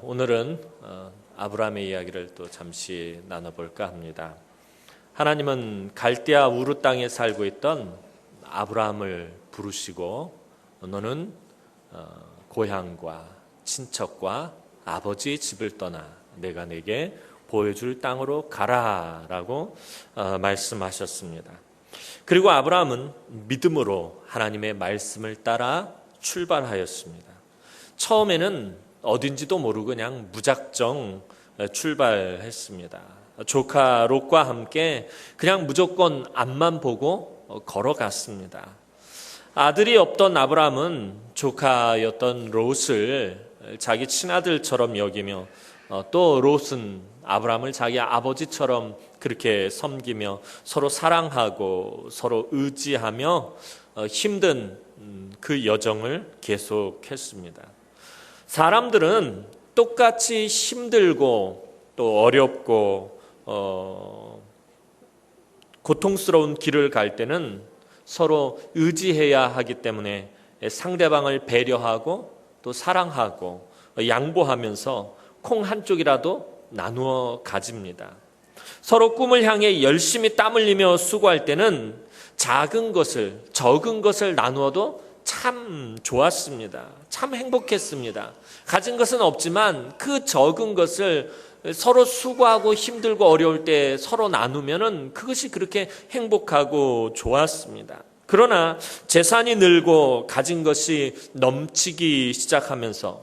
오늘은 아브라함의 이야기를 또 잠시 나눠볼까 합니다. 하나님은 갈대아 우르 땅에 살고 있던 아브라함을 부르시고 너는 고향과 친척과 아버지 집을 떠나 내가 내게 보여줄 땅으로 가라라고 말씀하셨습니다. 그리고 아브라함은 믿음으로 하나님의 말씀을 따라 출발하였습니다. 처음에는 어딘지도 모르고 그냥 무작정 출발했습니다. 조카 롯과 함께 그냥 무조건 앞만 보고 걸어갔습니다. 아들이 없던 아브라함은 조카였던 롯을 자기 친아들처럼 여기며 또 롯은 아브라함을 자기 아버지처럼 그렇게 섬기며 서로 사랑하고 서로 의지하며 힘든 그 여정을 계속했습니다. 사람들은 똑같이 힘들고 또 어렵고 고통스러운 길을 갈 때는 서로 의지해야 하기 때문에 상대방을 배려하고 또 사랑하고 양보하면서 콩 한쪽이라도 나누어 가집니다. 서로 꿈을 향해 열심히 땀 흘리며 수고할 때는 작은 것을, 적은 것을 나누어도 참 좋았습니다. 참 행복했습니다. 가진 것은 없지만 그 적은 것을 서로 수고하고 힘들고 어려울 때 서로 나누면은 그것이 그렇게 행복하고 좋았습니다. 그러나 재산이 늘고 가진 것이 넘치기 시작하면서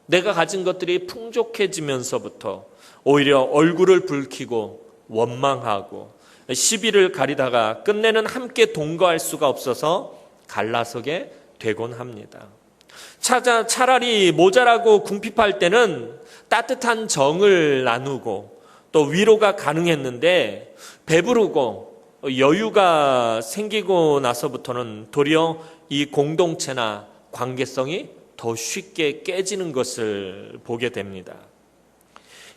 내가 가진 것들이 풍족해지면서부터 오히려 얼굴을 붉히고 원망하고 시비를 가리다가 끝내는 함께 동거할 수가 없어서 갈라서게 되곤 합니다. 차라리 모자라고 궁핍할 때는 따뜻한 정을 나누고 또 위로가 가능했는데 배부르고 여유가 생기고 나서부터는 도리어 이 공동체나 관계성이 더 쉽게 깨지는 것을 보게 됩니다.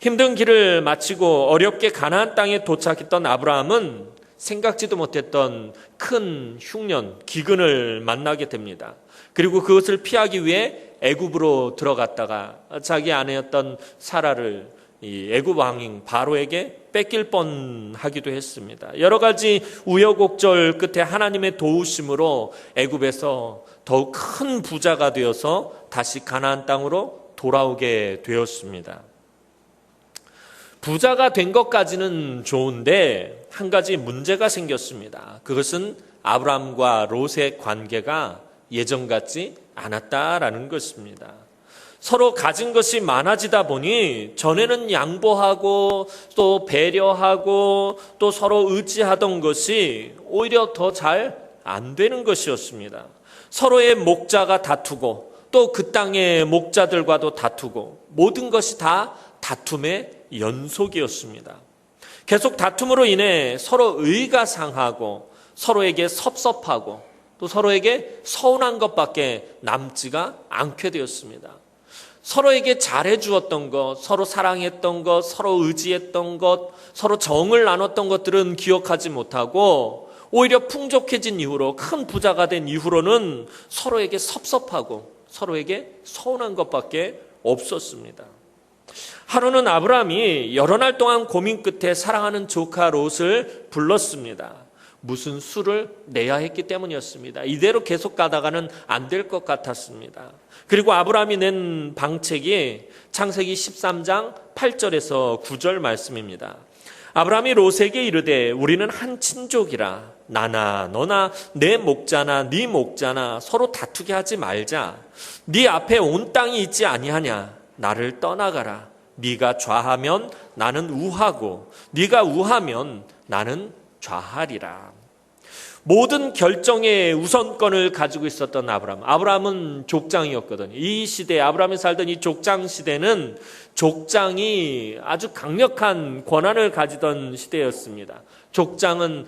힘든 길을 마치고 어렵게 가나안 땅에 도착했던 아브라함은 생각지도 못했던 큰 흉년, 기근을 만나게 됩니다. 그리고 그것을 피하기 위해 애굽으로 들어갔다가 자기 아내였던 사라를 이 애굽 왕인 바로에게 뺏길 뻔하기도 했습니다. 여러 가지 우여곡절 끝에 하나님의 도우심으로 애굽에서 더욱 큰 부자가 되어서 다시 가나안 땅으로 돌아오게 되었습니다. 부자가 된 것까지는 좋은데 한 가지 문제가 생겼습니다. 그것은 아브라함과 롯의 관계가 예전 같지 않았다라는 것입니다. 서로 가진 것이 많아지다 보니 전에는 양보하고 또 배려하고 또 서로 의지하던 것이 오히려 더 잘 안 되는 것이었습니다. 서로의 목자가 다투고 또 그 땅의 목자들과도 다투고 모든 것이 다 다툼의 연속이었습니다. 계속 다툼으로 인해 서로 의가 상하고 서로에게 섭섭하고 또 서로에게 서운한 것밖에 남지가 않게 되었습니다. 서로에게 잘해 주었던 것, 서로 사랑했던 것, 서로 의지했던 것, 서로 정을 나눴던 것들은 기억하지 못하고 오히려 풍족해진 이후로 큰 부자가 된 이후로는 서로에게 섭섭하고 서로에게 서운한 것밖에 없었습니다. 하루는 아브라함이 여러 날 동안 고민 끝에 사랑하는 조카 롯을 불렀습니다. 무슨 수를 내야 했기 때문이었습니다. 이대로 계속 가다가는 안 될 것 같았습니다. 그리고 아브라함이 낸 방책이 창세기 13장 8절에서 9절 말씀입니다. 아브라함이 롯에게 이르되 우리는 한 친족이라 나나 너나 내 목자나 네 목자나 서로 다투게 하지 말자. 네 앞에 온 땅이 있지 아니하냐. 나를 떠나가라. 네가 좌하면 나는 우하고 네가 우하면 나는 좌하리라. 모든 결정의 우선권을 가지고 있었던 아브라함은 족장이었거든요. 이 시대 아브라함이 살던 이 족장 시대는 족장이 아주 강력한 권한을 가지던 시대였습니다. 족장은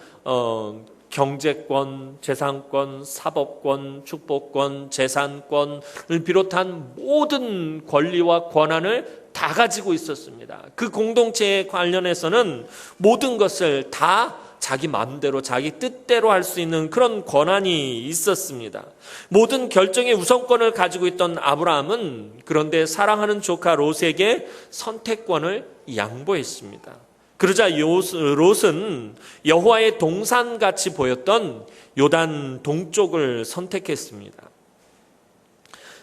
경제권, 재산권, 사법권, 축복권, 재산권을 비롯한 모든 권리와 권한을 다 가지고 있었습니다. 그 공동체에 관련해서는 모든 것을 다 자기 마음대로 자기 뜻대로 할 수 있는 그런 권한이 있었습니다. 모든 결정의 우선권을 가지고 있던 아브라함은 그런데 사랑하는 조카 롯에게 선택권을 양보했습니다. 그러자 롯은 여호와의 동산같이 보였던 요단 동쪽을 선택했습니다.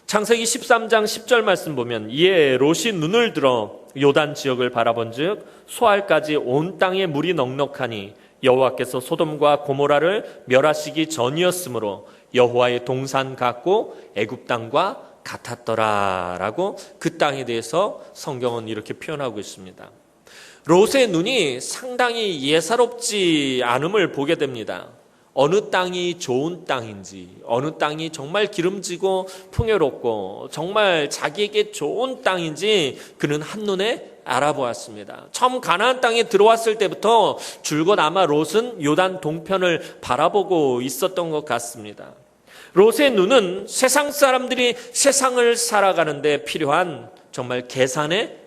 창세기 13장 10절 말씀 보면 이에 롯이 눈을 들어 요단 지역을 바라본즉 소알까지 온 땅에 물이 넉넉하니 여호와께서 소돔과 고모라를 멸하시기 전이었으므로 여호와의 동산 같고 애굽 땅과 같았더라라고 그 땅에 대해서 성경은 이렇게 표현하고 있습니다. 롯의 눈이 상당히 예사롭지 않음을 보게 됩니다. 어느 땅이 좋은 땅인지, 어느 땅이 정말 기름지고 풍요롭고 정말 자기에게 좋은 땅인지 그는 한눈에 알아보았습니다. 처음 가나안 땅에 들어왔을 때부터 줄곧 아마 롯은 요단 동편을 바라보고 있었던 것 같습니다. 롯의 눈은 세상 사람들이 세상을 살아가는데 필요한 정말 계산에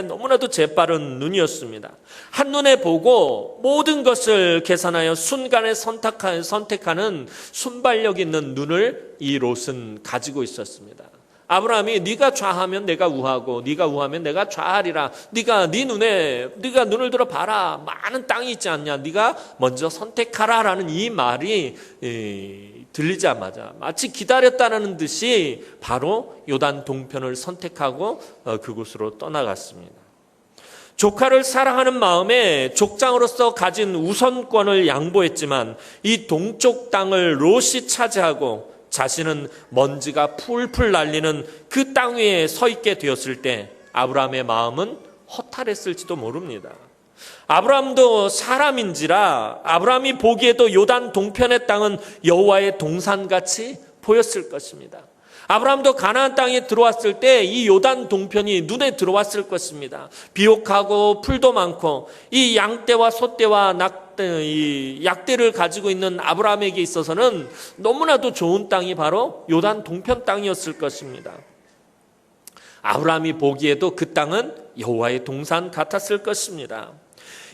너무나도 재빠른 눈이었습니다. 한눈에 보고 모든 것을 계산하여 순간에 선택하는 순발력 있는 눈을 이 롯은 가지고 있었습니다. 아브라함이 네가 좌하면 내가 우하고 네가 우하면 내가 좌하리라. 네가 눈을 들어 봐라. 많은 땅이 있지 않냐. 네가 먼저 선택하라라는 이 말이 들리자마자 마치 기다렸다는 듯이 바로 요단 동편을 선택하고 그곳으로 떠나갔습니다. 조카를 사랑하는 마음에 족장으로서 가진 우선권을 양보했지만 이 동쪽 땅을 롯이 차지하고 자신은 먼지가 풀풀 날리는 그 땅 위에 서 있게 되었을 때 아브라함의 마음은 허탈했을지도 모릅니다. 아브라함도 사람인지라 아브라함이 보기에도 요단 동편의 땅은 여호와의 동산같이 보였을 것입니다. 아브라함도 가나안 땅에 들어왔을 때 이 요단 동편이 눈에 들어왔을 것입니다. 비옥하고 풀도 많고 이 양떼와 소떼와 이 약대를 가지고 있는 아브라함에게 있어서는 너무나도 좋은 땅이 바로 요단 동편 땅이었을 것입니다. 아브라함이 보기에도 그 땅은 여호와의 동산 같았을 것입니다.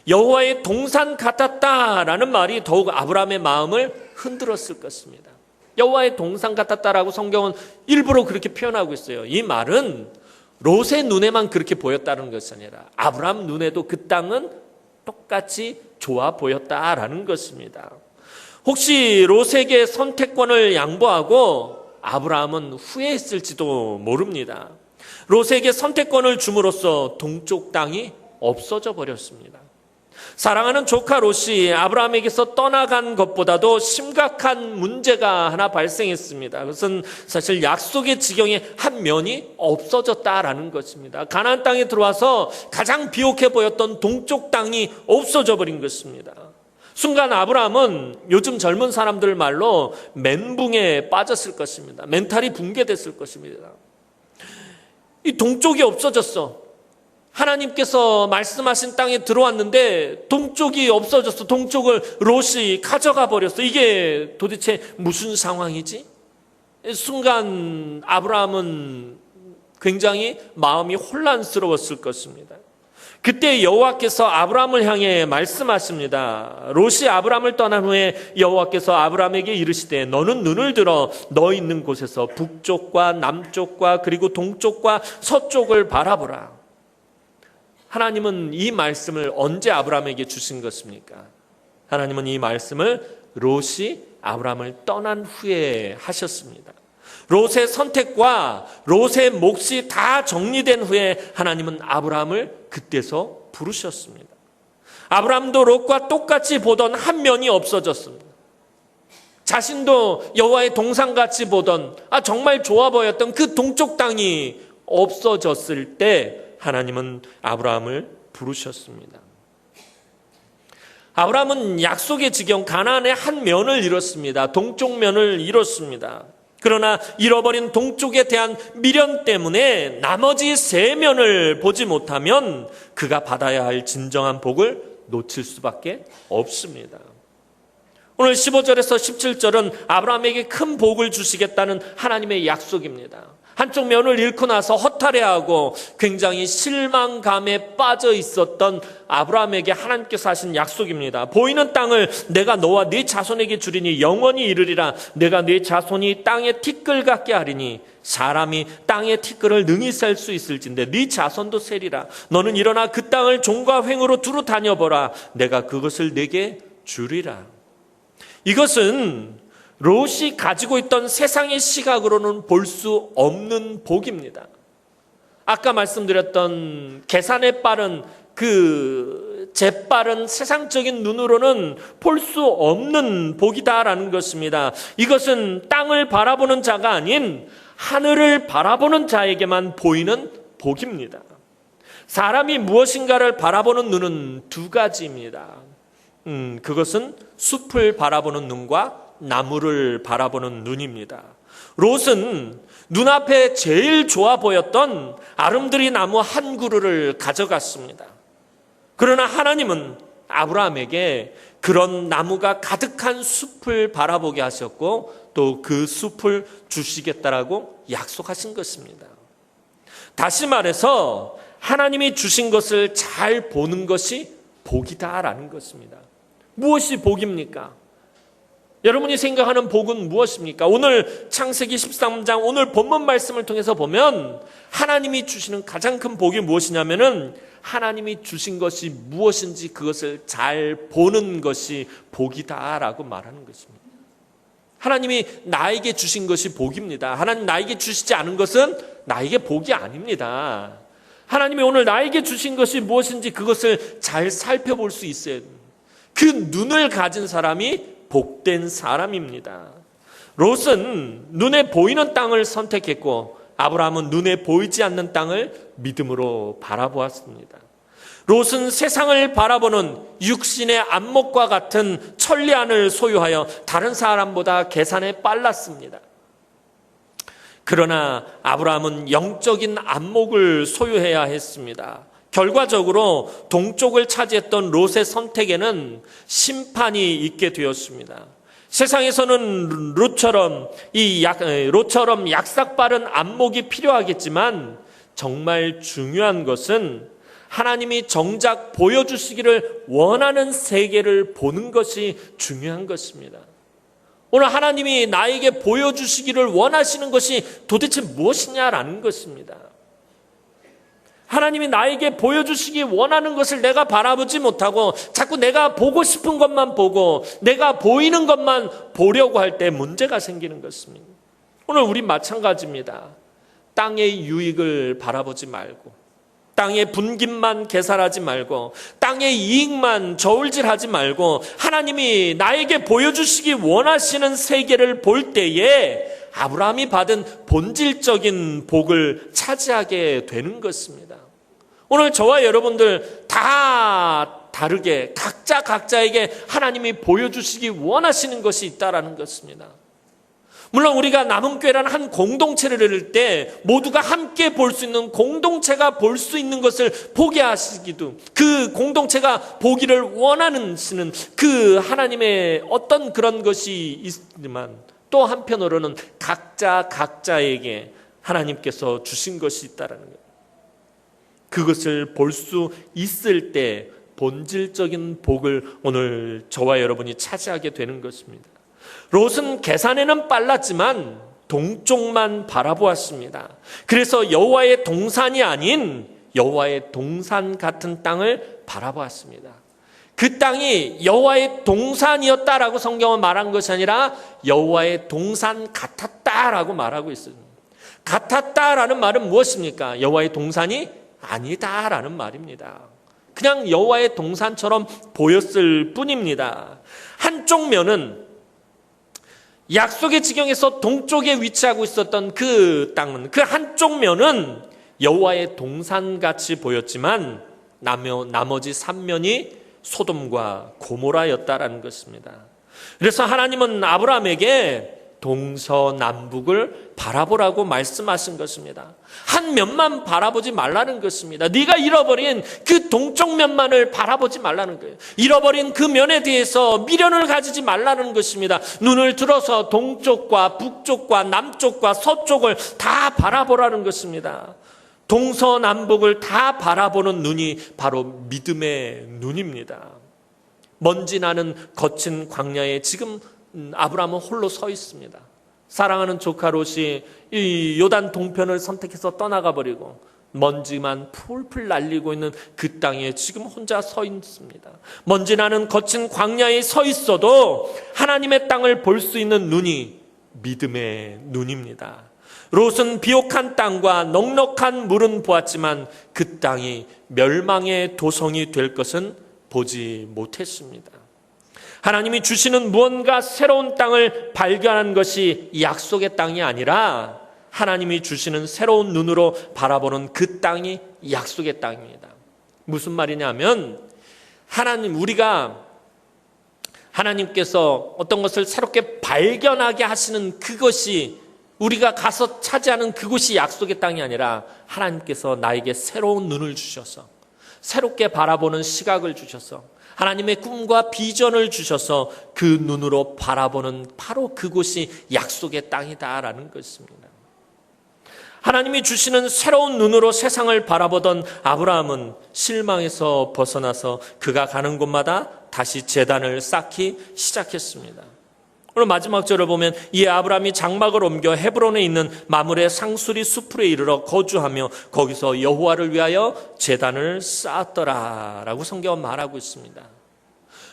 여호와의 동산 같았다라는 말이 더욱 아브라함의 마음을 흔들었을 것입니다. 여호와의 동산 같았다라고 성경은 일부러 그렇게 표현하고 있어요. 이 말은 롯의 눈에만 그렇게 보였다는 것이 아니라 아브라함 눈에도 그 땅은 똑같이 좋아 보였다라는 것입니다. 혹시 롯에게 선택권을 양보하고 아브라함은 후회했을지도 모릅니다. 롯에게 선택권을 줌으로써 동쪽 땅이 없어져 버렸습니다. 사랑하는 조카 롯이 아브라함에게서 떠나간 것보다도 심각한 문제가 하나 발생했습니다. 그것은 사실 약속의 지경의 한 면이 없어졌다라는 것입니다. 가나안 땅에 들어와서 가장 비옥해 보였던 동쪽 땅이 없어져 버린 것입니다. 순간 아브라함은 요즘 젊은 사람들 말로 멘붕에 빠졌을 것입니다. 멘탈이 붕괴됐을 것입니다. 이 동쪽이 없어졌어. 하나님께서 말씀하신 땅에 들어왔는데 동쪽이 없어졌어. 동쪽을 롯이 가져가 버렸어. 이게 도대체 무슨 상황이지? 순간 아브라함은 굉장히 마음이 혼란스러웠을 것입니다. 그때 여호와께서 아브라함을 향해 말씀하십니다. 롯이 아브라함을 떠난 후에 여호와께서 아브라함에게 이르시되 너는 눈을 들어 너 있는 곳에서 북쪽과 남쪽과 그리고 동쪽과 서쪽을 바라보라. 하나님은 이 말씀을 언제 아브라함에게 주신 것입니까? 하나님은 이 말씀을 롯이 아브라함을 떠난 후에 하셨습니다. 롯의 선택과 롯의 몫이 다 정리된 후에 하나님은 아브라함을 그때서 부르셨습니다. 아브라함도 롯과 똑같이 보던 한 면이 없어졌습니다. 자신도 여호와의 동산같이 보던 정말 좋아 보였던 그 동쪽 땅이 없어졌을 때 하나님은 아브라함을 부르셨습니다. 아브라함은 약속의 지경 가나안의 한 면을 잃었습니다. 동쪽 면을 잃었습니다. 그러나 잃어버린 동쪽에 대한 미련 때문에 나머지 세 면을 보지 못하면 그가 받아야 할 진정한 복을 놓칠 수밖에 없습니다. 오늘 15절에서 17절은 아브라함에게 큰 복을 주시겠다는 하나님의 약속입니다. 한쪽 면을 잃고 나서 허탈해하고 굉장히 실망감에 빠져 있었던 아브라함에게 하나님께서 하신 약속입니다. 보이는 땅을 내가 너와 네 자손에게 주리니 영원히 이르리라. 내가 네 자손이 땅의 티끌 같게 하리니 사람이 땅의 티끌을 능히 셀 수 있을진데 네 자손도 세리라. 너는 일어나 그 땅을 종과 횡으로 두루 다녀보라. 내가 그것을 내게 주리라. 이것은 롯이 가지고 있던 세상의 시각으로는 볼 수 없는 복입니다. 아까 말씀드렸던 계산에 빠른 그 재빠른 세상적인 눈으로는 볼 수 없는 복이다라는 것입니다. 이것은 땅을 바라보는 자가 아닌 하늘을 바라보는 자에게만 보이는 복입니다. 사람이 무엇인가를 바라보는 눈은 두 가지입니다. 그것은 숲을 바라보는 눈과 나무를 바라보는 눈입니다. 롯은 눈앞에 제일 좋아 보였던 아름드리 나무 한 그루를 가져갔습니다. 그러나 하나님은 아브라함에게 그런 나무가 가득한 숲을 바라보게 하셨고 또 그 숲을 주시겠다라고 약속하신 것입니다. 다시 말해서 하나님이 주신 것을 잘 보는 것이 복이다라는 것입니다. 무엇이 복입니까? 여러분이 생각하는 복은 무엇입니까? 오늘 창세기 13장 오늘 본문 말씀을 통해서 보면 하나님이 주시는 가장 큰 복이 무엇이냐면은 하나님이 주신 것이 무엇인지 그것을 잘 보는 것이 복이다라고 말하는 것입니다. 하나님이 나에게 주신 것이 복입니다. 하나님 나에게 주시지 않은 것은 나에게 복이 아닙니다. 하나님이 오늘 나에게 주신 것이 무엇인지 그것을 잘 살펴볼 수 있어야 됩니다. 그 눈을 가진 사람이 복된 사람입니다. 롯은 눈에 보이는 땅을 선택했고 아브라함은 눈에 보이지 않는 땅을 믿음으로 바라보았습니다. 롯은 세상을 바라보는 육신의 안목과 같은 천리안을 소유하여 다른 사람보다 계산에 빨랐습니다. 그러나 아브라함은 영적인 안목을 소유해야 했습니다. 결과적으로 동쪽을 차지했던 롯의 선택에는 심판이 있게 되었습니다. 세상에서는 롯처럼 약삭빠른 안목이 필요하겠지만 정말 중요한 것은 하나님이 정작 보여주시기를 원하는 세계를 보는 것이 중요한 것입니다. 오늘 하나님이 나에게 보여주시기를 원하시는 것이 도대체 무엇이냐라는 것입니다. 하나님이 나에게 보여주시기 원하는 것을 내가 바라보지 못하고 자꾸 내가 보고 싶은 것만 보고 내가 보이는 것만 보려고 할 때 문제가 생기는 것입니다. 오늘 우리 마찬가지입니다. 땅의 유익을 바라보지 말고 땅의 분깃만 계산하지 말고 땅의 이익만 저울질하지 말고 하나님이 나에게 보여주시기 원하시는 세계를 볼 때에 아브라함이 받은 본질적인 복을 차지하게 되는 것입니다. 오늘 저와 여러분들 다 다르게 각자에게 하나님이 보여주시기 원하시는 것이 있다라는 것입니다. 물론 우리가 남은교회라는 한 공동체를 이룰 때 모두가 함께 볼 수 있는 공동체가 볼 수 있는 것을 보게 하시기도 그 공동체가 보기를 원하는 그 하나님의 어떤 그런 것이 있지만 또 한편으로는 각자에게 하나님께서 주신 것이 있다라는 거예요. 그것을 볼 수 있을 때 본질적인 복을 오늘 저와 여러분이 차지하게 되는 것입니다. 롯은 계산에는 빨랐지만 동쪽만 바라보았습니다. 그래서 여호와의 동산이 아닌 여호와의 동산 같은 땅을 바라보았습니다. 그 땅이 여호와의 동산이었다라고 성경은 말한 것이 아니라 여호와의 동산 같았다라고 말하고 있습니다. 같았다라는 말은 무엇입니까? 여호와의 동산이 아니다라는 말입니다. 그냥 여호와의 동산처럼 보였을 뿐입니다. 한쪽 면은 약속의 지경에서 동쪽에 위치하고 있었던 그 땅은 그 한쪽 면은 여호와의 동산같이 보였지만 나머지 3면이 소돔과 고모라였다라는 것입니다. 그래서 하나님은 아브라함에게 동서남북을 바라보라고 말씀하신 것입니다. 한 면만 바라보지 말라는 것입니다. 네가 잃어버린 그 동쪽 면만을 바라보지 말라는 거예요. 잃어버린 그 면에 대해서 미련을 가지지 말라는 것입니다. 눈을 들어서 동쪽과 북쪽과 남쪽과 서쪽을 다 바라보라는 것입니다. 동서남북을 다 바라보는 눈이 바로 믿음의 눈입니다. 먼지 나는 거친 광야에 지금 아브라함은 홀로 서 있습니다. 사랑하는 조카 롯이 이 요단 동편을 선택해서 떠나가 버리고 먼지만 풀풀 날리고 있는 그 땅에 지금 혼자 서 있습니다. 먼지 나는 거친 광야에 서 있어도 하나님의 땅을 볼 수 있는 눈이 믿음의 눈입니다. 롯은 비옥한 땅과 넉넉한 물은 보았지만 그 땅이 멸망의 도성이 될 것은 보지 못했습니다. 하나님이 주시는 무언가 새로운 땅을 발견한 것이 약속의 땅이 아니라 하나님이 주시는 새로운 눈으로 바라보는 그 땅이 약속의 땅입니다. 무슨 말이냐면 우리가 하나님께서 어떤 것을 새롭게 발견하게 하시는 그것이 우리가 가서 차지하는 그곳이 약속의 땅이 아니라 하나님께서 나에게 새로운 눈을 주셔서 새롭게 바라보는 시각을 주셔서 하나님의 꿈과 비전을 주셔서 그 눈으로 바라보는 바로 그곳이 약속의 땅이다라는 것입니다. 하나님이 주시는 새로운 눈으로 세상을 바라보던 아브라함은 실망에서 벗어나서 그가 가는 곳마다 다시 제단을 쌓기 시작했습니다. 오늘 마지막 절을 보면 이에 아브라함이 장막을 옮겨 헤브론에 있는 마므레 상수리 수풀에 이르러 거주하며 거기서 여호와를 위하여 제단을 쌓았더라라고 성경은 말하고 있습니다.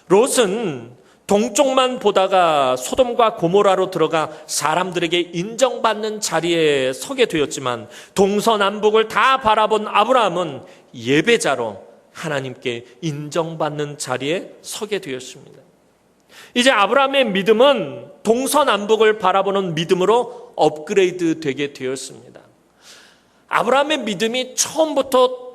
롯은 동쪽만 보다가 소돔과 고모라로 들어가 사람들에게 인정받는 자리에 서게 되었지만 동서남북을 다 바라본 아브라함은 예배자로 하나님께 인정받는 자리에 서게 되었습니다. 이제 아브라함의 믿음은 동서남북을 바라보는 믿음으로 업그레이드 되게 되었습니다. 아브라함의 믿음이 처음부터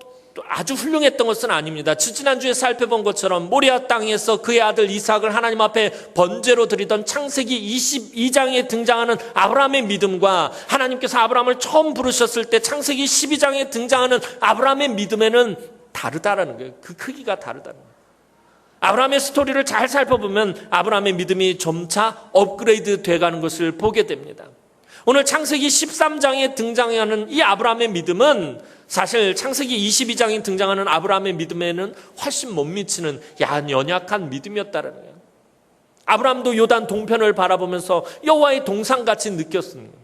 아주 훌륭했던 것은 아닙니다. 지난주에 살펴본 것처럼 모리아 땅에서 그의 아들 이삭을 하나님 앞에 번제로 드리던 창세기 22장에 등장하는 아브라함의 믿음과 하나님께서 아브라함을 처음 부르셨을 때 창세기 12장에 등장하는 아브라함의 믿음에는 다르다라는 거예요. 그 크기가 다르다는 거예요. 아브라함의 스토리를 잘 살펴보면 아브라함의 믿음이 점차 업그레이드 돼가는 것을 보게 됩니다. 오늘 창세기 13장에 등장하는 이 아브라함의 믿음은 사실 창세기 22장에 등장하는 아브라함의 믿음에는 훨씬 못 미치는 연약한 믿음이었다는 거예요. 아브라함도 요단 동편을 바라보면서 여호와의 동상같이 느꼈습니다.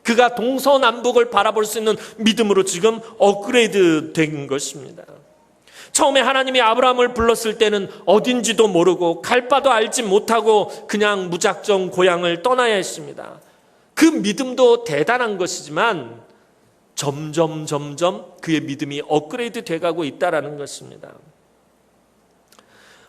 그가 동서남북을 바라볼 수 있는 믿음으로 지금 업그레이드 된 것입니다. 처음에 하나님이 아브라함을 불렀을 때는 어딘지도 모르고 갈 바도 알지 못하고 그냥 무작정 고향을 떠나야 했습니다. 그 믿음도 대단한 것이지만 점점 그의 믿음이 업그레이드 돼가고 있다는 것입니다.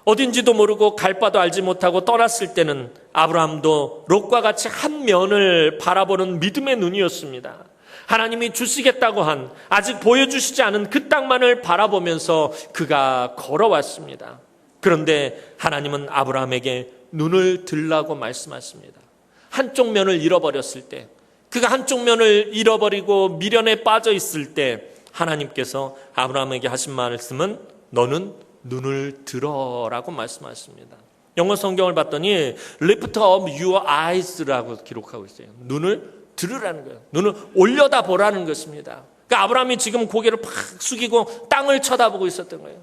어딘지도 모르고 갈 바도 알지 못하고 떠났을 때는 아브라함도 롯과 같이 한 면을 바라보는 믿음의 눈이었습니다. 하나님이 주시겠다고 한 아직 보여주시지 않은 그 땅만을 바라보면서 그가 걸어왔습니다. 그런데 하나님은 아브라함에게 눈을 들라고 말씀하십니다. 한쪽 면을 잃어버렸을 때, 그가 한쪽 면을 잃어버리고 미련에 빠져 있을 때 하나님께서 아브라함에게 하신 말씀은 너는 눈을 들어라고 말씀하십니다. 영어 성경을 봤더니 lift up your eyes라고 기록하고 있어요. 눈을 들으라는 거예요. 눈을 올려다 보라는 것입니다. 그러니까 아브라함이 지금 고개를 팍 숙이고 땅을 쳐다보고 있었던 거예요.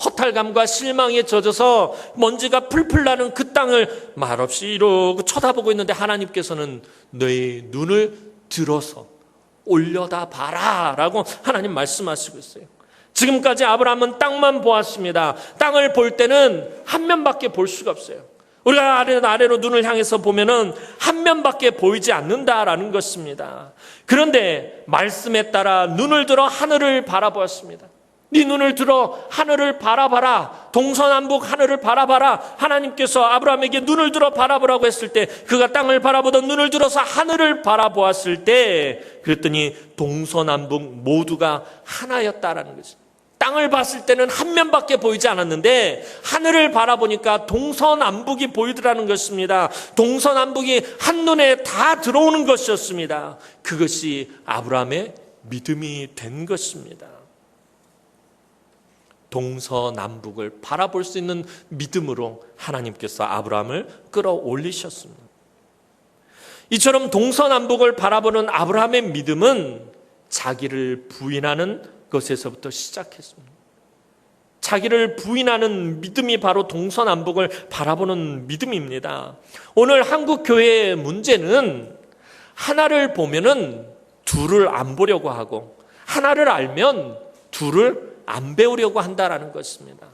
허탈감과 실망에 젖어서 먼지가 풀풀 나는 그 땅을 말없이 이러고 쳐다보고 있는데 하나님께서는 너의 눈을 들어서 올려다 봐라 라고 하나님 말씀하시고 있어요. 지금까지 아브라함은 땅만 보았습니다. 땅을 볼 때는 한 면밖에 볼 수가 없어요. 우리가 아래로 눈을 향해서 보면은 한 면밖에 보이지 않는다라는 것입니다. 그런데 말씀에 따라 눈을 들어 하늘을 바라보았습니다. 네 눈을 들어 하늘을 바라봐라. 동서남북 하늘을 바라봐라. 하나님께서 아브라함에게 눈을 들어 바라보라고 했을 때 그가 땅을 바라보던 눈을 들어서 하늘을 바라보았을 때 그랬더니 동서남북 모두가 하나였다라는 거죠. 땅을 봤을 때는 한 면밖에 보이지 않았는데 하늘을 바라보니까 동서남북이 보이더라는 것입니다. 동서남북이 한눈에 다 들어오는 것이었습니다. 그것이 아브라함의 믿음이 된 것입니다. 동서남북을 바라볼 수 있는 믿음으로 하나님께서 아브라함을 끌어올리셨습니다. 이처럼 동서남북을 바라보는 아브라함의 믿음은 자기를 부인하는 것에서부터 시작했습니다. 자기를 부인하는 믿음이 바로 동서남북을 바라보는 믿음입니다. 오늘 한국 교회의 문제는 하나를 보면은 둘을 안 보려고 하고 하나를 알면 둘을 안 배우려고 한다라는 것입니다.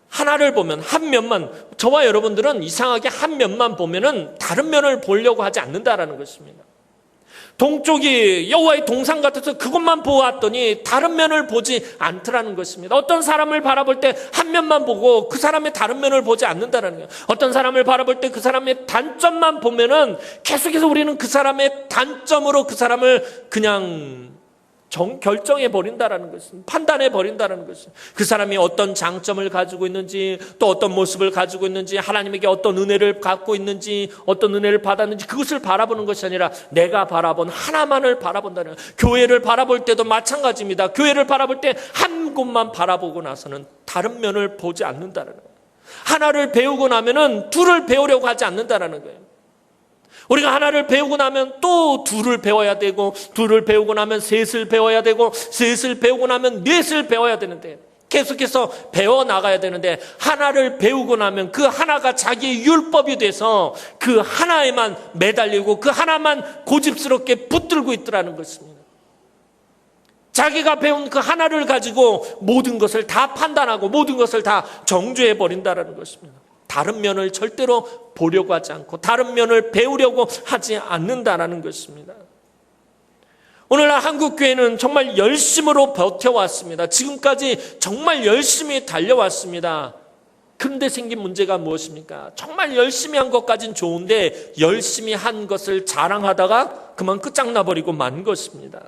하나를 보면 한 면만, 저와 여러분들은 이상하게 한 면만 보면은 다른 면을 보려고 하지 않는다라는 것입니다. 동쪽이 여호와의 동산 같아서 그것만 보았더니 다른 면을 보지 않더라는 것입니다. 어떤 사람을 바라볼 때 한 면만 보고 그 사람의 다른 면을 보지 않는다는 거예요. 어떤 사람을 바라볼 때 그 사람의 단점만 보면은 계속해서 우리는 그 사람의 단점으로 그 사람을 그냥 결정해 버린다라는 것은, 판단해 버린다라는 것은, 그 사람이 어떤 장점을 가지고 있는지, 또 어떤 모습을 가지고 있는지, 하나님에게 어떤 은혜를 갖고 있는지, 어떤 은혜를 받았는지, 그것을 바라보는 것이 아니라 내가 바라본 하나만을 바라본다는 거예요. 교회를 바라볼 때도 마찬가지입니다. 교회를 바라볼 때 한 곳만 바라보고 나서는 다른 면을 보지 않는다는 거예요. 하나를 배우고 나면은 둘을 배우려고 하지 않는다는 거예요. 우리가 하나를 배우고 나면 또 둘을 배워야 되고, 둘을 배우고 나면 셋을 배워야 되고, 셋을 배우고 나면 넷을 배워야 되는데, 계속해서 배워나가야 되는데, 하나를 배우고 나면 그 하나가 자기의 율법이 돼서 그 하나에만 매달리고 그 하나만 고집스럽게 붙들고 있더라는 것입니다. 자기가 배운 그 하나를 가지고 모든 것을 다 판단하고 모든 것을 다 정죄해 버린다는 것입니다. 다른 면을 절대로 보려고 하지 않고 다른 면을 배우려고 하지 않는다라는 것입니다. 오늘날 한국교회는 정말 열심으로 버텨왔습니다. 지금까지 정말 열심히 달려왔습니다. 그런데 생긴 문제가 무엇입니까? 정말 열심히 한 것까지는 좋은데 열심히 한 것을 자랑하다가 그만 끝장나버리고 만 것입니다.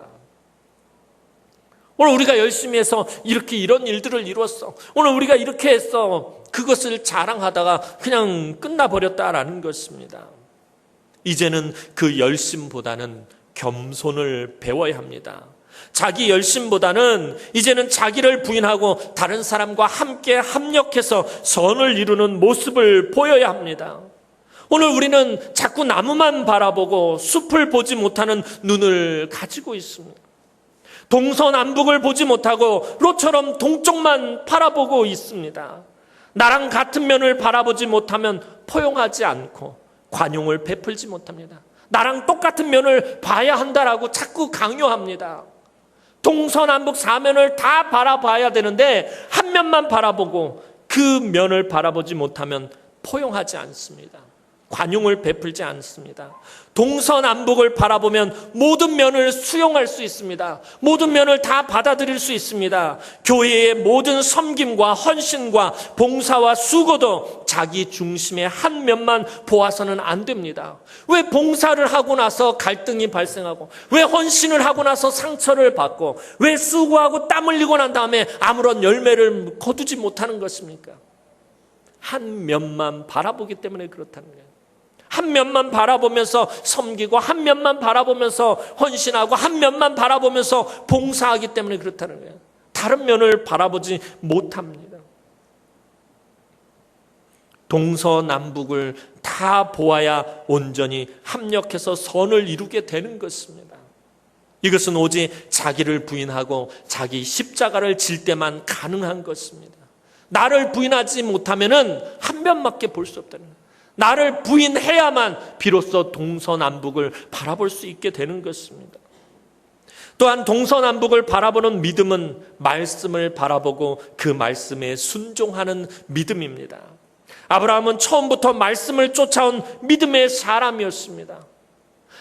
오늘 우리가 열심히 해서 이런 일들을 이뤘어. 오늘 우리가 이렇게 했어. 그것을 자랑하다가 그냥 끝나버렸다라는 것입니다. 이제는 그 열심보다는 겸손을 배워야 합니다. 자기 열심보다는 이제는 자기를 부인하고 다른 사람과 함께 합력해서 선을 이루는 모습을 보여야 합니다. 오늘 우리는 자꾸 나무만 바라보고 숲을 보지 못하는 눈을 가지고 있습니다. 동서남북을 보지 못하고 롯처럼 동쪽만 바라보고 있습니다. 나랑 같은 면을 바라보지 못하면 포용하지 않고 관용을 베풀지 못합니다. 나랑 똑같은 면을 봐야 한다라고 자꾸 강요합니다. 동서남북 사면을 다 바라봐야 되는데 한 면만 바라보고 그 면을 바라보지 못하면 포용하지 않습니다. 관용을 베풀지 않습니다. 동서남북을 바라보면 모든 면을 수용할 수 있습니다. 모든 면을 다 받아들일 수 있습니다. 교회의 모든 섬김과 헌신과 봉사와 수고도 자기 중심의 한 면만 보아서는 안 됩니다. 왜 봉사를 하고 나서 갈등이 발생하고, 왜 헌신을 하고 나서 상처를 받고, 왜 수고하고 땀 흘리고 난 다음에 아무런 열매를 거두지 못하는 것입니까? 한 면만 바라보기 때문에 그렇다는 거예요. 한 면만 바라보면서 섬기고 한 면만 바라보면서 헌신하고 한 면만 바라보면서 봉사하기 때문에 그렇다는 거예요. 다른 면을 바라보지 못합니다. 동서남북을 다 보아야 온전히 합력해서 선을 이루게 되는 것입니다. 이것은 오직 자기를 부인하고 자기 십자가를 질 때만 가능한 것입니다. 나를 부인하지 못하면은 한 면밖에 볼 수 없다는 거예요. 나를 부인해야만 비로소 동서남북을 바라볼 수 있게 되는 것입니다. 또한 동서남북을 바라보는 믿음은 말씀을 바라보고 그 말씀에 순종하는 믿음입니다. 아브라함은 처음부터 말씀을 쫓아온 믿음의 사람이었습니다.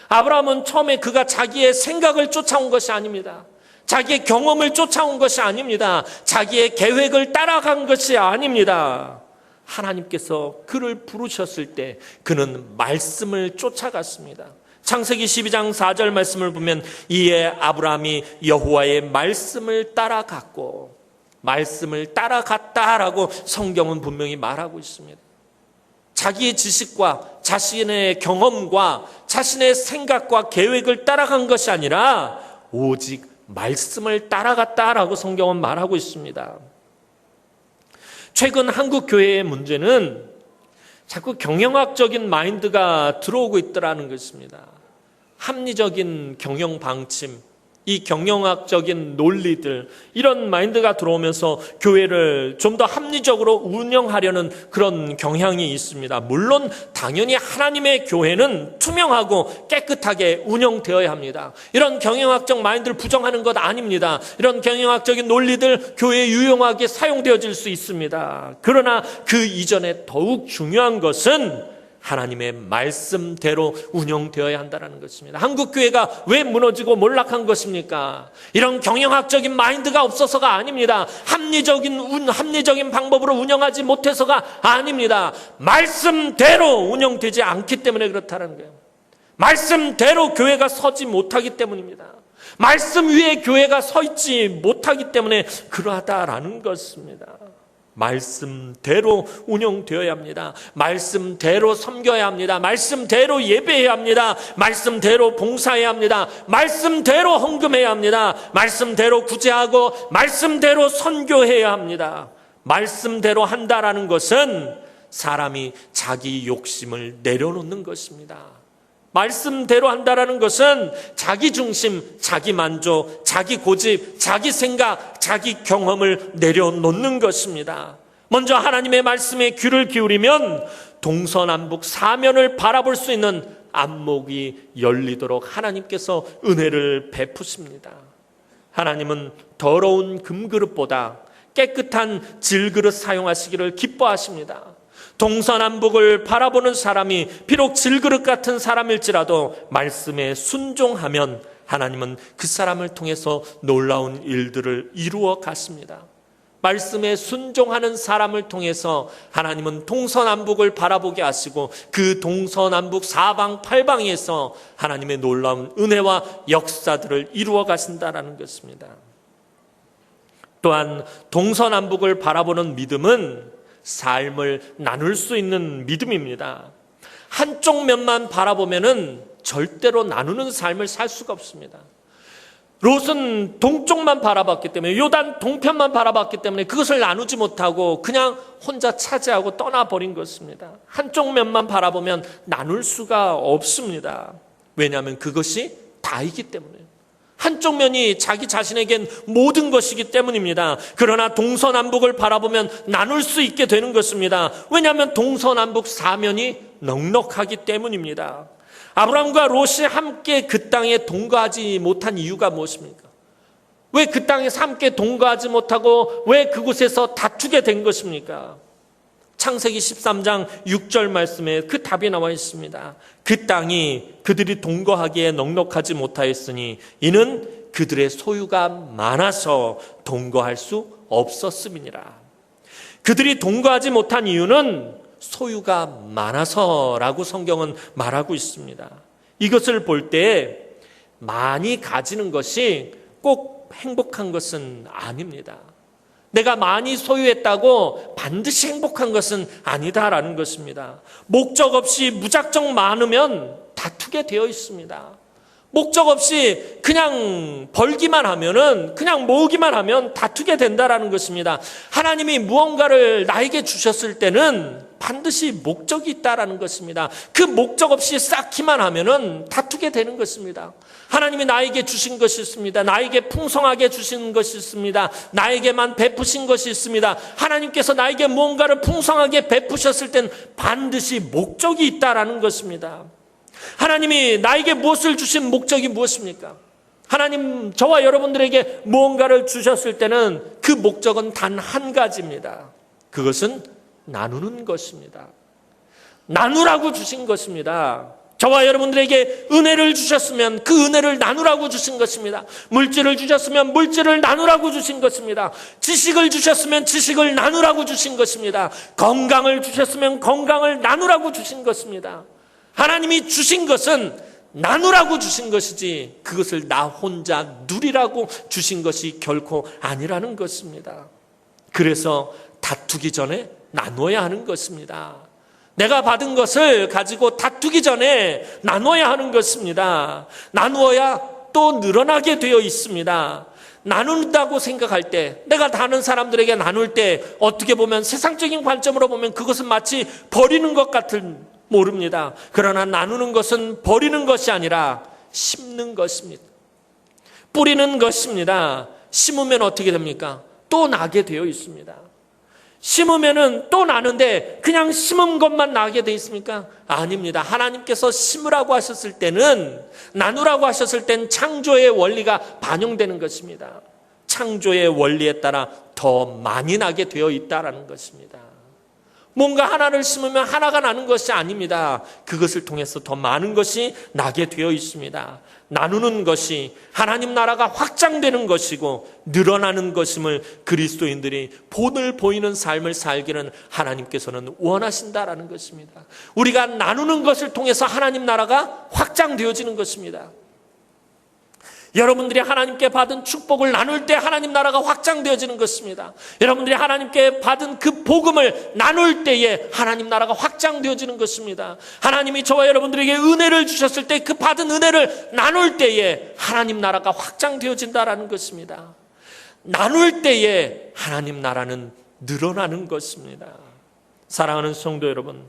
아브라함은 처음에 그가 자기의 생각을 쫓아온 것이 아닙니다. 자기의 경험을 쫓아온 것이 아닙니다. 자기의 계획을 따라간 것이 아닙니다. 하나님께서 그를 부르셨을 때 그는 말씀을 쫓아갔습니다. 창세기 12장 4절 말씀을 보면 이에 아브라함이 여호와의 말씀을 따라갔고 말씀을 따라갔다라고 성경은 분명히 말하고 있습니다. 자기의 지식과 자신의 경험과 자신의 생각과 계획을 따라간 것이 아니라 오직 말씀을 따라갔다라고 성경은 말하고 있습니다. 최근 한국 교회의 문제는 자꾸 경영학적인 마인드가 들어오고 있더라는 것입니다. 합리적인 경영 방침, 이 경영학적인 논리들, 이런 마인드가 들어오면서 교회를 좀 더 합리적으로 운영하려는 그런 경향이 있습니다. 물론 당연히 하나님의 교회는 투명하고 깨끗하게 운영되어야 합니다. 이런 경영학적 마인드를 부정하는 것 아닙니다. 이런 경영학적인 논리들 교회에 유용하게 사용되어질 수 있습니다. 그러나 그 이전에 더욱 중요한 것은 하나님의 말씀대로 운영되어야 한다는 것입니다. 한국 교회가 왜 무너지고 몰락한 것입니까? 이런 경영학적인 마인드가 없어서가 아닙니다. 합리적인 방법으로 운영하지 못해서가 아닙니다. 말씀대로 운영되지 않기 때문에 그렇다는 거예요. 말씀대로 교회가 서지 못하기 때문입니다. 말씀 위에 교회가 서 있지 못하기 때문에 그러하다라는 것입니다. 말씀대로 운영되어야 합니다. 말씀대로 섬겨야 합니다. 말씀대로 예배해야 합니다. 말씀대로 봉사해야 합니다. 말씀대로 헌금해야 합니다. 말씀대로 구제하고 말씀대로 선교해야 합니다. 말씀대로 한다라는 것은 사람이 자기 욕심을 내려놓는 것입니다. 말씀대로 한다라는 것은 자기 중심, 자기 만족, 자기 고집, 자기 생각, 자기 경험을 내려놓는 것입니다. 먼저 하나님의 말씀에 귀를 기울이면 동서남북 사면을 바라볼 수 있는 안목이 열리도록 하나님께서 은혜를 베푸십니다. 하나님은 더러운 금그릇보다 깨끗한 질그릇 사용하시기를 기뻐하십니다. 동서남북을 바라보는 사람이 비록 질그릇 같은 사람일지라도 말씀에 순종하면 하나님은 그 사람을 통해서 놀라운 일들을 이루어 가십니다. 말씀에 순종하는 사람을 통해서 하나님은 동서남북을 바라보게 하시고 그 동서남북 사방팔방에서 하나님의 놀라운 은혜와 역사들을 이루어 가신다는 것입니다. 또한 동서남북을 바라보는 믿음은 삶을 나눌 수 있는 믿음입니다. 한쪽 면만 바라보면은 절대로 나누는 삶을 살 수가 없습니다. 롯은 동쪽만 바라봤기 때문에, 요단 동편만 바라봤기 때문에 그것을 나누지 못하고 그냥 혼자 차지하고 떠나버린 것입니다. 한쪽 면만 바라보면 나눌 수가 없습니다. 왜냐하면 그것이 다이기 때문에. 한쪽 면이 자기 자신에겐 모든 것이기 때문입니다. 그러나 동서남북을 바라보면 나눌 수 있게 되는 것입니다. 왜냐하면 동서남북 사면이 넉넉하기 때문입니다. 아브라함과 롯이 함께 그 땅에 동거하지 못한 이유가 무엇입니까? 왜 그 땅에서 함께 동거하지 못하고 왜 그곳에서 다투게 된 것입니까? 창세기 13장 6절 말씀에 그 답이 나와 있습니다. 그 땅이 그들이 동거하기에 넉넉하지 못하였으니 이는 그들의 소유가 많아서 동거할 수 없었음이니라. 그들이 동거하지 못한 이유는 소유가 많아서라고 성경은 말하고 있습니다. 이것을 볼 때 많이 가지는 것이 꼭 행복한 것은 아닙니다. 내가 많이 소유했다고 반드시 행복한 것은 아니다라는 것입니다. 목적 없이 무작정 많으면 다투게 되어 있습니다. 목적 없이 그냥 벌기만 하면은, 그냥 모으기만 하면 다투게 된다라는 것입니다. 하나님이 무언가를 나에게 주셨을 때는 반드시 목적이 있다라는 것입니다. 그 목적 없이 쌓기만 하면은 다투게 되는 것입니다. 하나님이 나에게 주신 것이 있습니다. 나에게 풍성하게 주신 것이 있습니다. 나에게만 베푸신 것이 있습니다. 하나님께서 나에게 무언가를 풍성하게 베푸셨을 땐 반드시 목적이 있다라는 것입니다. 하나님이 나에게 무엇을 주신 목적이 무엇입니까? 하나님 저와 여러분들에게 무언가를 주셨을 때는 그 목적은 단 한 가지입니다. 그것은 나누는 것입니다. 나누라고 주신 것입니다. 저와 여러분들에게 은혜를 주셨으면 그 은혜를 나누라고 주신 것입니다. 물질을 주셨으면 물질을 나누라고 주신 것입니다. 지식을 주셨으면 지식을 나누라고 주신 것입니다. 건강을 주셨으면 건강을 나누라고 주신 것입니다. 하나님이 주신 것은 나누라고 주신 것이지 그것을 나 혼자 누리라고 주신 것이 결코 아니라는 것입니다. 그래서 다투기 전에 나눠야 하는 것입니다. 내가 받은 것을 가지고 다투기 전에 나눠야 하는 것입니다. 나누어야 또 늘어나게 되어 있습니다. 나눈다고 생각할 때, 내가 다른 사람들에게 나눌 때 어떻게 보면 세상적인 관점으로 보면 그것은 마치 버리는 것 같은 모릅니다. 그러나 나누는 것은 버리는 것이 아니라 심는 것입니다. 뿌리는 것입니다. 심으면 어떻게 됩니까? 또 나게 되어 있습니다. 심으면은 또 나는데 그냥 심은 것만 나게 되어 있습니까? 아닙니다. 하나님께서 심으라고 하셨을 때는, 나누라고 하셨을 땐 창조의 원리가 반영되는 것입니다. 창조의 원리에 따라 더 많이 나게 되어 있다라는 것입니다. 뭔가 하나를 심으면 하나가 나는 것이 아닙니다. 그것을 통해서 더 많은 것이 나게 되어 있습니다. 나누는 것이 하나님 나라가 확장되는 것이고 늘어나는 것임을 그리스도인들이 본을 보이는 삶을 살기는 하나님께서는 원하신다라는 것입니다. 우리가 나누는 것을 통해서 하나님 나라가 확장되어지는 것입니다. 여러분들이 하나님께 받은 축복을 나눌 때 하나님 나라가 확장되어지는 것입니다. 여러분들이 하나님께 받은 그 복음을 나눌 때에 하나님 나라가 확장되어지는 것입니다. 하나님이 저와 여러분들에게 은혜를 주셨을 때 그 받은 은혜를 나눌 때에 하나님 나라가 확장되어진다라는 것입니다. 나눌 때에 하나님 나라는 늘어나는 것입니다. 사랑하는 성도 여러분,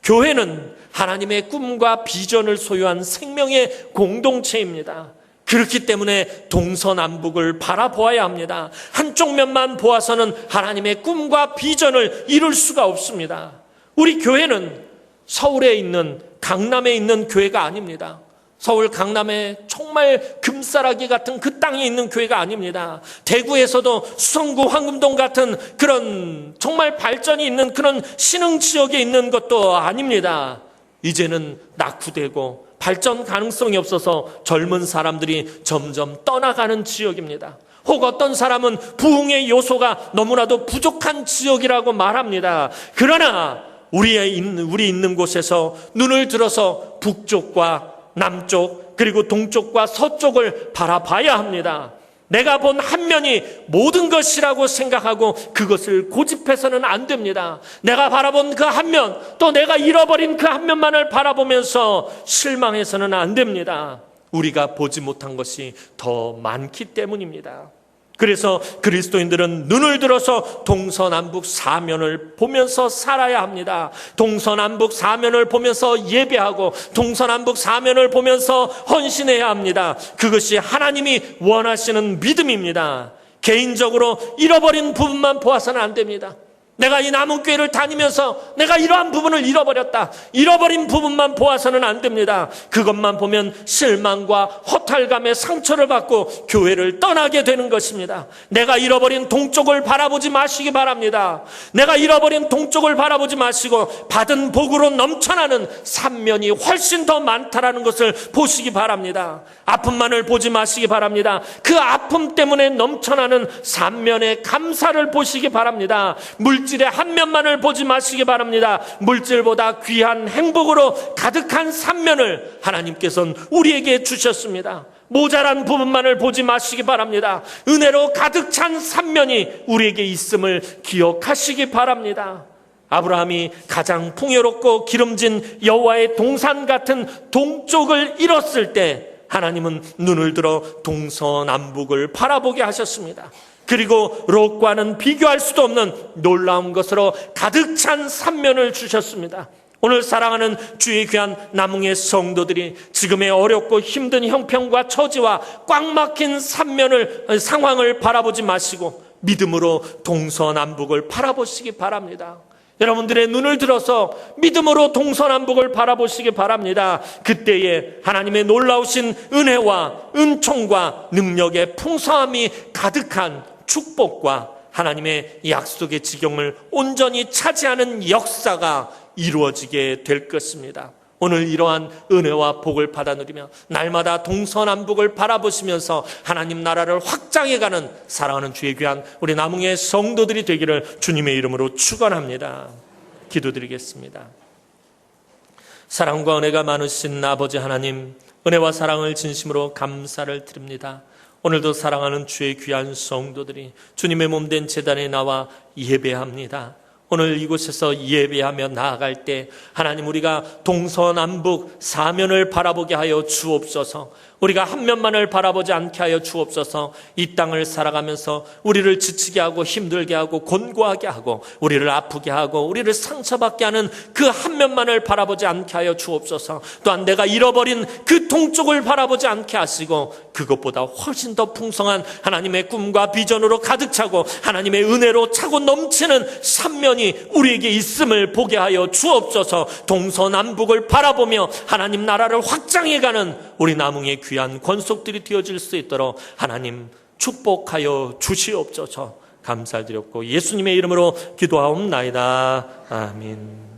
교회는 하나님의 꿈과 비전을 소유한 생명의 공동체입니다. 그렇기 때문에 동서남북을 바라보아야 합니다. 한쪽 면만 보아서는 하나님의 꿈과 비전을 이룰 수가 없습니다. 우리 교회는 서울에 있는, 강남에 있는 교회가 아닙니다. 서울 강남에 정말 금싸라기 같은 그 땅에 있는 교회가 아닙니다. 대구에서도 수성구 황금동 같은 그런 정말 발전이 있는 그런 신흥 지역에 있는 것도 아닙니다. 이제는 낙후되고 발전 가능성이 없어서 젊은 사람들이 점점 떠나가는 지역입니다. 혹 어떤 사람은 부흥의 요소가 너무나도 부족한 지역이라고 말합니다. 그러나 우리 있는 곳에서 눈을 들어서 북쪽과 남쪽 그리고 동쪽과 서쪽을 바라봐야 합니다. 내가 본 한 면이 모든 것이라고 생각하고 그것을 고집해서는 안 됩니다. 내가 바라본 그 한 면, 또 내가 잃어버린 그 한 면만을 바라보면서 실망해서는 안 됩니다. 우리가 보지 못한 것이 더 많기 때문입니다. 그래서 그리스도인들은 눈을 들어서 동서남북 사면을 보면서 살아야 합니다. 동서남북 사면을 보면서 예배하고 동서남북 사면을 보면서 헌신해야 합니다. 그것이 하나님이 원하시는 믿음입니다. 개인적으로 잃어버린 부분만 보아서는 안 됩니다. 내가 이 남은교회를 다니면서 내가 이러한 부분을 잃어버렸다. 잃어버린 부분만 보아서는 안 됩니다. 그것만 보면 실망과 허탈감에 상처를 받고 교회를 떠나게 되는 것입니다. 내가 잃어버린 동쪽을 바라보지 마시기 바랍니다. 내가 잃어버린 동쪽을 바라보지 마시고 받은 복으로 넘쳐나는 삼면이 훨씬 더 많다라는 것을 보시기 바랍니다. 아픔만을 보지 마시기 바랍니다. 그 아픔 때문에 넘쳐나는 삼면의 감사를 보시기 바랍니다. 물질의 한 면만을 보지 마시기 바랍니다. 물질보다 귀한 행복으로 가득한 삼면을 하나님께서는 우리에게 주셨습니다. 모자란 부분만을 보지 마시기 바랍니다. 은혜로 가득 찬 삼면이 우리에게 있음을 기억하시기 바랍니다. 아브라함이 가장 풍요롭고 기름진 여호와의 동산 같은 동쪽을 잃었을 때 하나님은 눈을 들어 동서남북을 바라보게 하셨습니다. 그리고 롯과는 비교할 수도 없는 놀라운 것으로 가득 찬 삼면을 주셨습니다. 오늘 사랑하는 주의 귀한 남흥의 성도들이 지금의 어렵고 힘든 형편과 처지와 꽉 막힌 상황을 바라보지 마시고 믿음으로 동서남북을 바라보시기 바랍니다. 여러분들의 눈을 들어서 믿음으로 동서남북을 바라보시기 바랍니다. 그때에 하나님의 놀라우신 은혜와 은총과 능력의 풍성함이 가득한 축복과 하나님의 약속의 지경을 온전히 차지하는 역사가 이루어지게 될 것입니다. 오늘 이러한 은혜와 복을 받아 누리며 날마다 동서남북을 바라보시면서 하나님 나라를 확장해가는 사랑하는 주의 귀한 우리 남흥의 성도들이 되기를 주님의 이름으로 축원합니다. 기도드리겠습니다. 사랑과 은혜가 많으신 아버지 하나님, 은혜와 사랑을 진심으로 감사를 드립니다. 오늘도 사랑하는 주의 귀한 성도들이 주님의 몸된 제단에 나와 예배합니다. 오늘 이곳에서 예배하며 나아갈 때 하나님, 우리가 동서남북 사면을 바라보게 하여 주옵소서. 우리가 한 면만을 바라보지 않게 하여 주옵소서. 이 땅을 살아가면서 우리를 지치게 하고 힘들게 하고 곤고하게 하고 우리를 아프게 하고 우리를 상처받게 하는 그 한 면만을 바라보지 않게 하여 주옵소서. 또한 내가 잃어버린 그 동쪽을 바라보지 않게 하시고 그것보다 훨씬 더 풍성한 하나님의 꿈과 비전으로 가득 차고 하나님의 은혜로 차고 넘치는 삼면이 우리에게 있음을 보게 하여 주옵소서. 동서남북을 바라보며 하나님 나라를 확장해가는 우리 남흥의 귀한 권속들이 되어질 수 있도록 하나님 축복하여 주시옵소서. 감사드렸고 예수님의 이름으로 기도하옵나이다. 아멘.